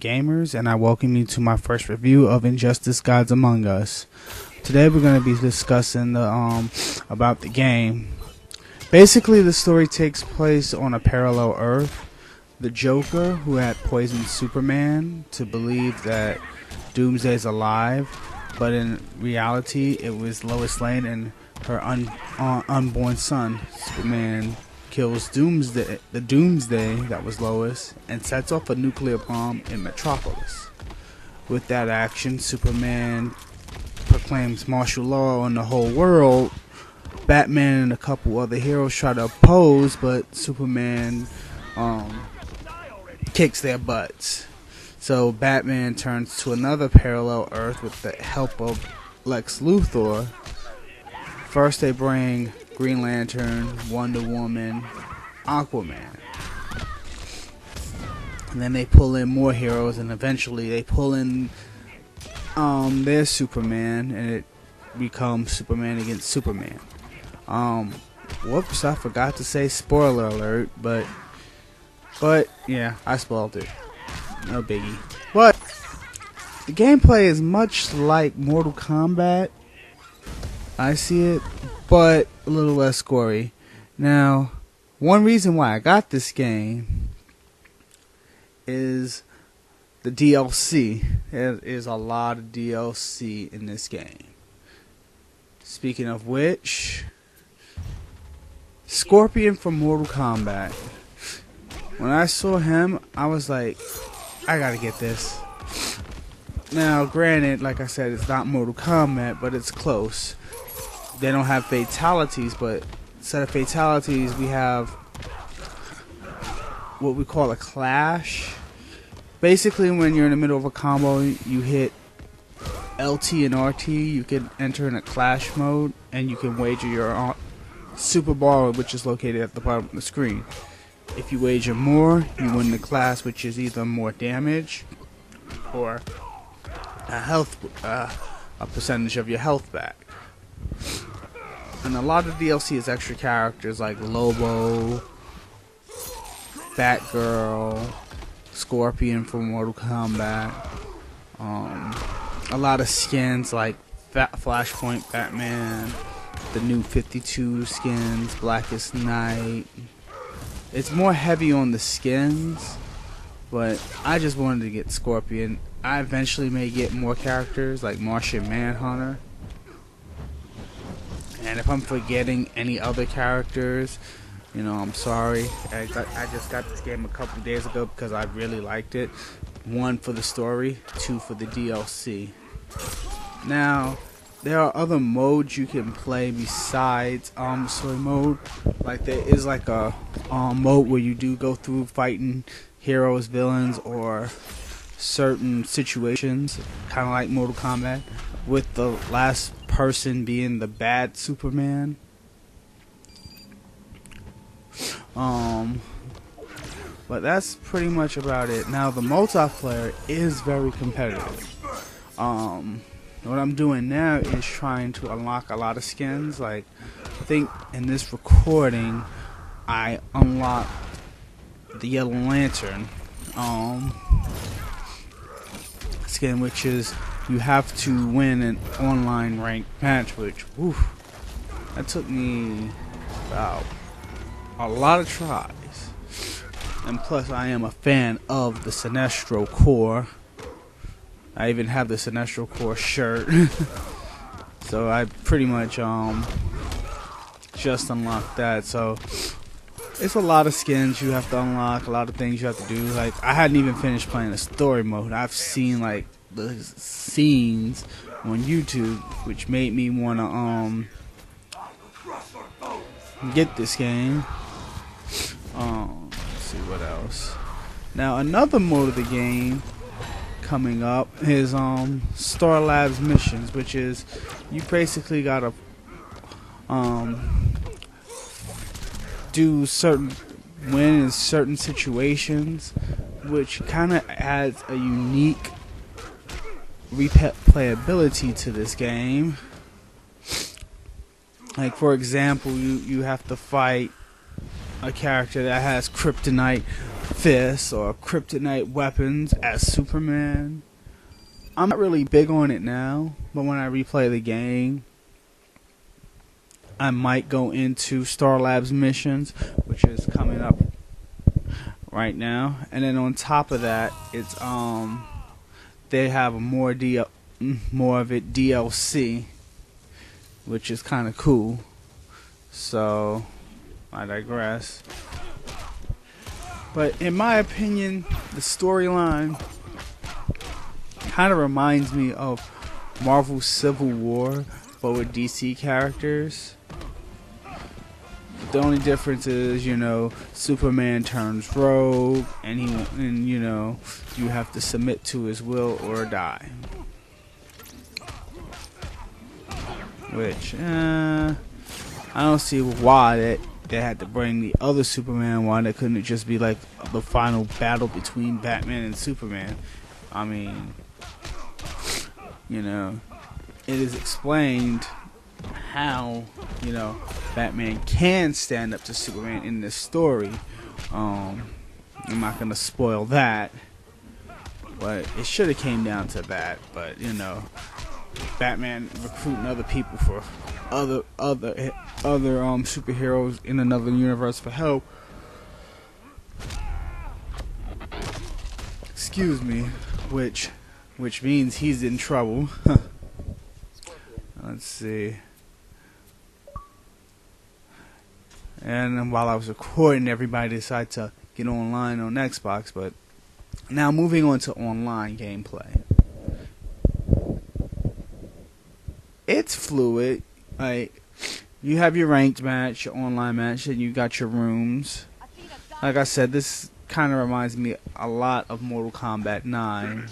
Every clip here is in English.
gamers, and I welcome you to my first review of Injustice: Gods Among Us. Today we're going to be discussing about the game. Basically, the story takes place on a parallel Earth. The Joker, who had poisoned Superman to believe that Doomsday's alive, but in reality it was Lois Lane and her unborn son. Superman kills Doomsday that was Lois, and sets off a nuclear bomb in Metropolis. With that action, Superman proclaims martial law on the whole world. Batman and a couple other heroes try to oppose, but Superman kicks their butts. So Batman turns to another parallel Earth with the help of Lex Luthor. First they bring Green Lantern, Wonder Woman, Aquaman. And then they pull in more heroes, and eventually they pull in their Superman, and it becomes Superman against Superman. Whoops, I forgot to say spoiler alert, but yeah, I spoiled it. No biggie. But the gameplay is much like Mortal Kombat. I see it, but a little less gory. Now, one reason why I got this game is the DLC. There is a lot of DLC in this game. Speaking of which, Scorpion from Mortal Kombat. When I saw him, I was like, I gotta get this. Now, granted, like I said, it's not Mortal Kombat, but it's close. They don't have fatalities, but instead of fatalities, we have what we call a clash. Basically, when you're in the middle of a combo, you hit LT and RT, you can enter in a clash mode, and you can wager your super bar, which is located at the bottom of the screen. If you wager more, you win the class, which is either more damage or a percentage of your health back. And a lot of DLC is extra characters like Lobo, Batgirl, Scorpion from Mortal Kombat. A lot of skins like Flashpoint Batman, the new 52 skins, Blackest Night. It's more heavy on the skins, but I just wanted to get Scorpion. I eventually may get more characters like Martian Manhunter. And if I'm forgetting any other characters, you know, I'm sorry. I just got this game a couple days ago because I really liked it. 1 for the story, 2 for the DLC. Now, there are other modes you can play besides story mode. Like there is like a mode where you do go through fighting heroes, villains, or certain situations, kind of like Mortal Kombat, with the last person being the bad Superman. But that's pretty much about it. Now the multiplayer is very competitive. What I'm doing now is trying to unlock a lot of skins. Like, I think in this recording, I unlocked the Yellow Lantern skin, which is you have to win an online ranked match, which, that took me about a lot of tries. And plus, I am a fan of the Sinestro Corps. I even have the Sinestro Corps shirt. So I pretty much just unlocked that. So it's a lot of skins you have to unlock, a lot of things you have to do. Like, I hadn't even finished playing the story mode. I've seen like the scenes on YouTube, which made me wanna get this game. Let's see what else. Now another mode of the game coming up is Star Labs missions, which is you basically gotta win in certain situations, which kind of adds a unique replayability to this game. Like, for example, you have to fight a character that has kryptonite fists or kryptonite weapons as Superman. I'm not really big on it now, but when I replay the game, I might go into Star Labs missions, which is coming up right now. And then on top of that, it's they have more of it DLC, which is kind of cool. So I digress. But in my opinion, the storyline kind of reminds me of Marvel's Civil War, but with DC characters. The only difference is, you know, Superman turns rogue, and you know, you have to submit to his will or die. Which, I don't see why they had to bring the other Superman. Why they couldn't just be like the final battle between Batman and Superman? I mean, you know, it is explained how, you know, Batman can stand up to Superman in this story. I'm not gonna spoil that, but it should have came down to that. But you know, Batman recruiting other people for other superheroes in another universe for help. Excuse me, which means he's in trouble. Let's see. And while I was recording, everybody decided to get online on Xbox. But now moving on to online gameplay. It's fluid. Like, you have your ranked match, your online match, and you got your rooms. Like I said, this kind of reminds me a lot of Mortal Kombat 9.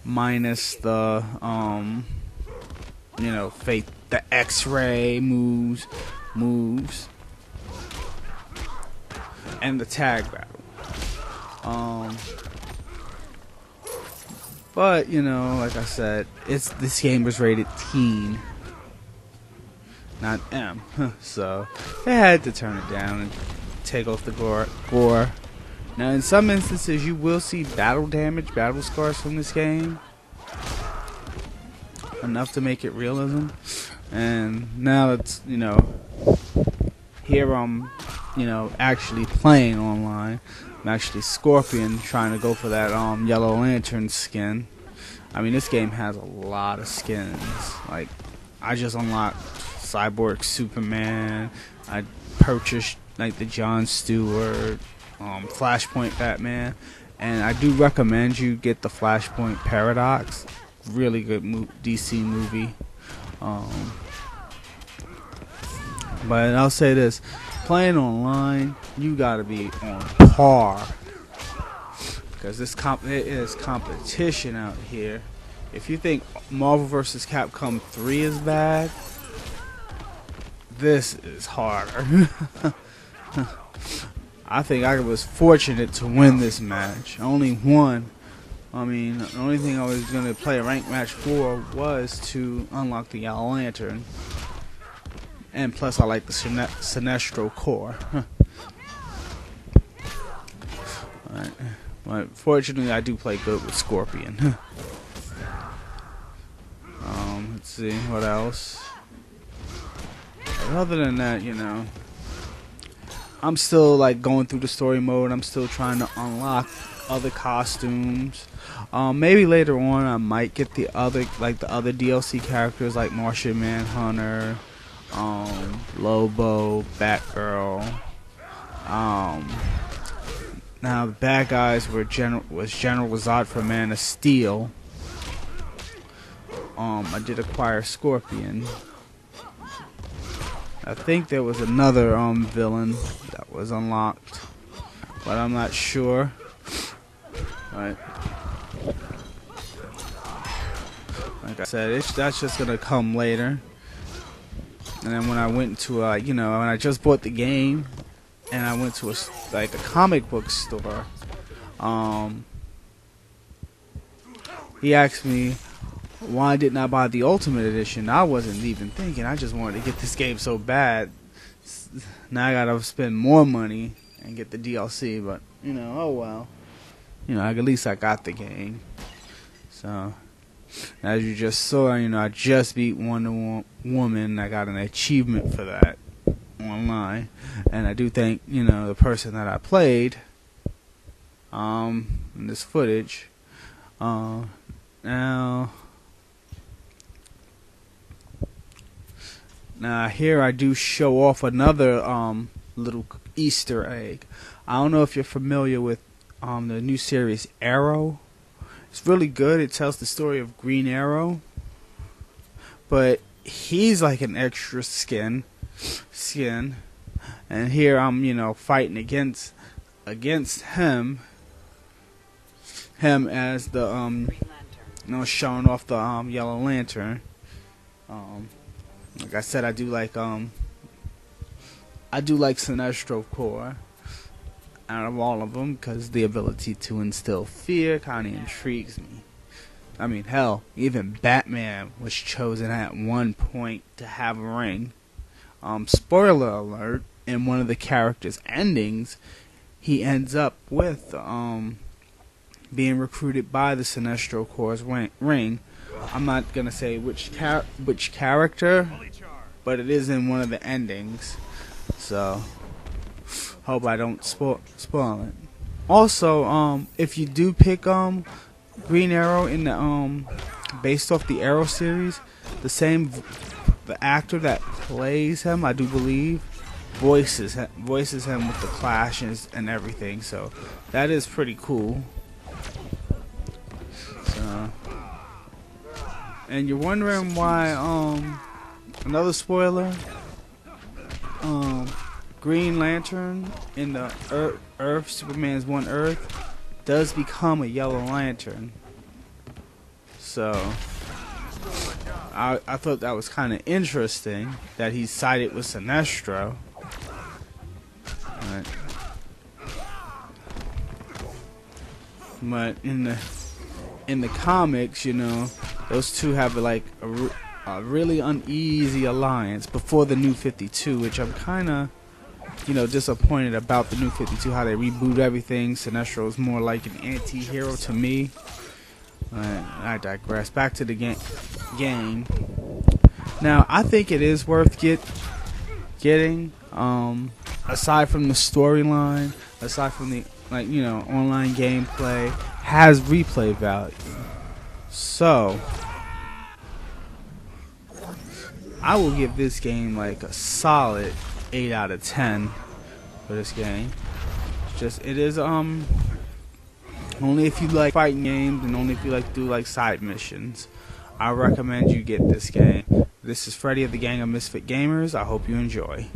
Minus the, you know, the X-ray moves, and the tag battle. But you know, like I said, this game was rated teen, not M, so they had to turn it down and take off the gore. Now, in some instances, you will see battle damage, battle scars from this game, enough to make it realism. And now it's, you know, here I'm, you know, actually playing online. I'm actually Scorpion, trying to go for that Yellow Lantern skin. I mean, this game has a lot of skins. Like, I just unlocked Cyborg Superman. I purchased like the Jon Stewart, Flashpoint Batman, and I do recommend you get the Flashpoint Paradox. Really good DC movie. But I'll say this: playing online, you gotta be on par, because it is competition out here. If you think Marvel vs. Capcom 3 is bad, this is harder. I think I was fortunate to win this match. I only won. I mean, the only thing I was going to play a ranked match for was to unlock the Yellow Lantern. And plus I like the Sinestro Corps. Alright. But fortunately I do play good with Scorpion. Let's see, what else? But other than that, you know, I'm still like going through the story mode. I'm still trying to unlock other costumes. Maybe later on I might get the other DLC characters like Martian Manhunter, Lobo, Batgirl. Now the bad guys was General Zod from Man of Steel. I did acquire Scorpion. I think there was another villain that was unlocked, but I'm not sure. Right. Like I said, that's just gonna come later. And then when I went to you know, when I just bought the game, and I went to a comic book store, he asked me why didn't I buy the Ultimate Edition. I wasn't even thinking. I just wanted to get this game so bad. Now I gotta spend more money and get the DLC, but oh well. At least I got the game. So, as you just saw, I just beat Wonder Woman. I got an achievement for that online. And I do thank, the person that I played in this footage. Now here I do show off another little Easter egg. I don't know if you're familiar with the new series Arrow. It's really good. It tells the story of Green Arrow, but he's like an extra skin, and here I'm fighting against him as the showing off the Yellow Lantern. Like I said, I do like Sinestro Corps out of all of them, because the ability to instill fear kind of intrigues me. I mean, hell, even Batman was chosen at one point to have a ring. Spoiler alert, in one of the characters' endings, he ends up with being recruited by the Sinestro Corps' ring. I'm not gonna say which character, but it is in one of the endings. So hope I don't spoil it. Also, if you do pick Green Arrow in the based off the Arrow series, the actor that plays him, I do believe, voices him with the clashes and everything. So that is pretty cool. So, and you're wondering why another spoiler, Green Lantern in the Earth, Superman's One Earth, does become a Yellow Lantern. So I thought that was kind of interesting that he sided with Sinestro. But in the comics, those two have like a really uneasy alliance before the New 52, which I'm kind of disappointed about the New 52, how they reboot everything. Sinestro is more like an anti-hero to me. I digress. Back to the game. Now, I think it is worth getting. Aside from the storyline, aside from the online gameplay, has replay value. So I will give this game like a solid 8 out of 10 for this game. It is only if you like fighting games and only if you like to do like side missions. I recommend you get this game. This is Freddy of the Gang of Misfit Gamers. I hope you enjoy.